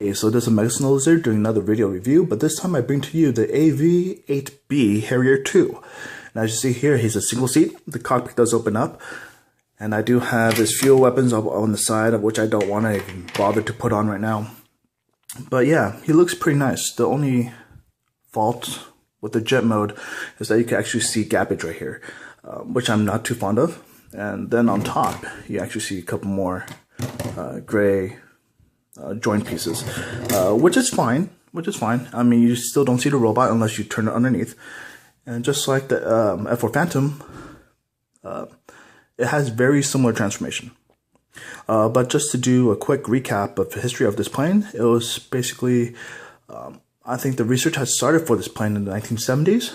Hey, so this is MSL Lizard doing another video review, but this time I bring to you the AV-8B Harrier 2. And as you see here, he's a single seat. The cockpit does open up. And I do have his fuel weapons on the side, of which I don't want to even bother to put on right now. But yeah, he looks pretty nice. The only fault with the jet mode is that you can actually see gappage right here, which I'm not too fond of. And then on top, you actually see a couple more gray joint pieces, which is fine. I mean, you still don't see the robot unless you turn it underneath. And just like the F4 Phantom, it has very similar transformation. But just to do a quick recap of the history of this plane, it was basically, I think the research had started for this plane in the 1970s,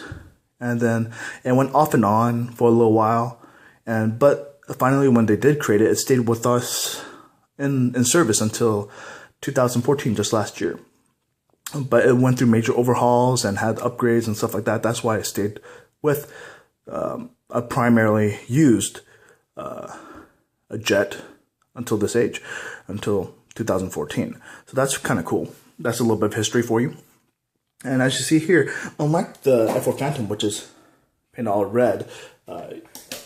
and then it went off and on for a little while. But finally, when they did create it, it stayed with us in service until 2014, just last year. But it went through major overhauls and had upgrades and stuff like that. That's why it stayed with a primarily used a jet until this age, until 2014. So that's kind of cool. That's a little bit of history for you. And as you see here, unlike the F4 Phantom, which is painted all red,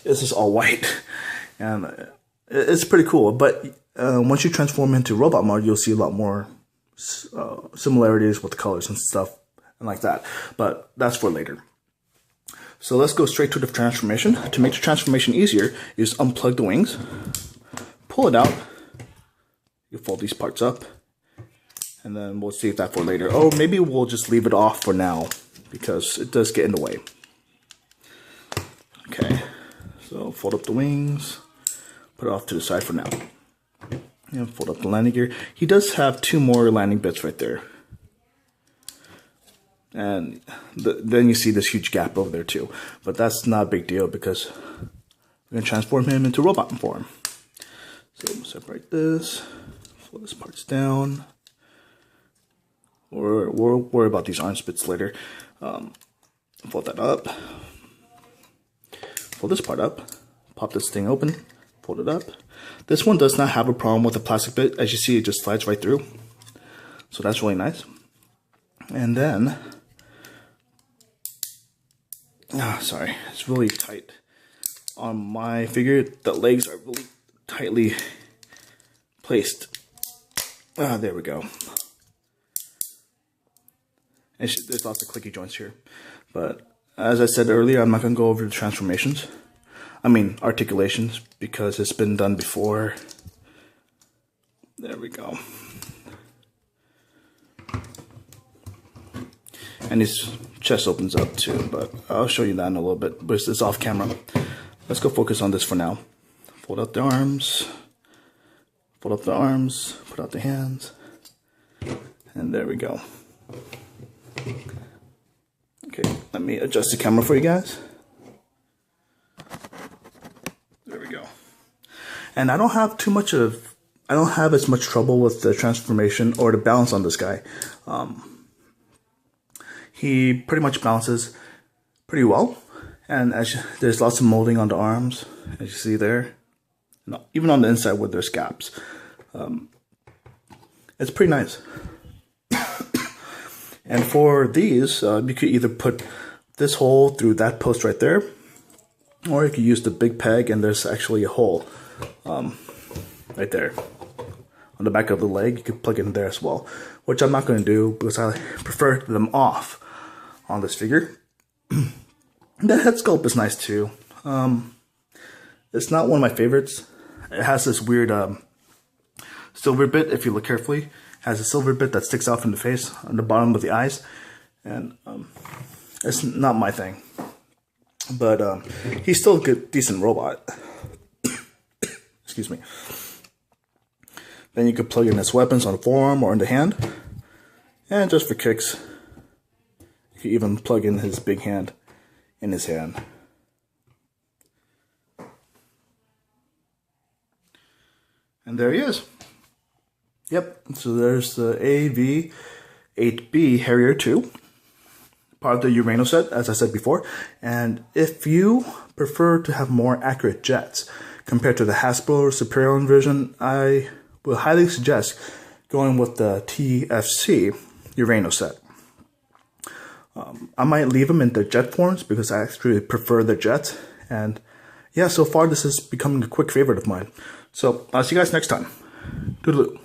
this is all white. And it's pretty cool. But once you transform into robot mode, you'll see a lot more similarities with the colors and stuff and like that. But that's for later. So let's go straight to the transformation. To make the transformation easier, you just unplug the wings, pull it out, you fold these parts up, and then we'll save that for later. Oh, maybe we'll just leave it off for now because it does get in the way. Okay, so fold up the wings, put it off to the side for now. And fold up the landing gear. He does have two more landing bits right there. And then you see this huge gap over there too. But that's not a big deal because we're going to transform him into robot form. So we'll separate this, fold this parts down. We'll worry about these arm spits later. Fold that up. Fold this part up. Pop this thing open. Fold it up. This one does not have a problem with the plastic bit. As you see, it just slides right through. So that's really nice. And then, sorry, it's really tight. On my figure, the legs are really tightly placed. There we go. And there's lots of clicky joints here. But as I said earlier, I'm not going to go over the transformations. I mean, articulations, because it's been done before. There we go. And his chest opens up too, but I'll show you that in a little bit, but it's off camera. Let's go focus on this for now. Fold out the arms. Fold up the arms, put out the hands. And there we go. Okay, let me adjust the camera for you guys. And I don't have as much trouble with the transformation or the balance on this guy. He pretty much balances pretty well. And there's lots of molding on the arms, as you see there. Even on the inside where there's gaps. It's pretty nice. And for these, you could either put this hole through that post right there, or you could use the big peg and there's actually a hole right there on the back of the leg. You could plug it in there as well, which I'm not going to do because I prefer them off on this figure. The head sculpt is nice too. It's not one of my favorites. It has this weird silver bit, if you look carefully. It has a silver bit that sticks out from the face on the bottom of the eyes, and it's not my thing. But he's still a good, decent robot. Excuse me. Then you could plug in his weapons on the forearm or in the hand. And just for kicks, you could even plug in his big hand in his hand. And there he is. Yep, so there's the AV-8B Harrier 2. Part of the Uranos set, as I said before. And if you prefer to have more accurate jets compared to the Hasbro Superior version, I will highly suggest going with the TFC Uranos set. I might leave them in the jet forms because I actually prefer the jet. And yeah, so far this is becoming a quick favorite of mine. So I'll see you guys next time. Toodaloo.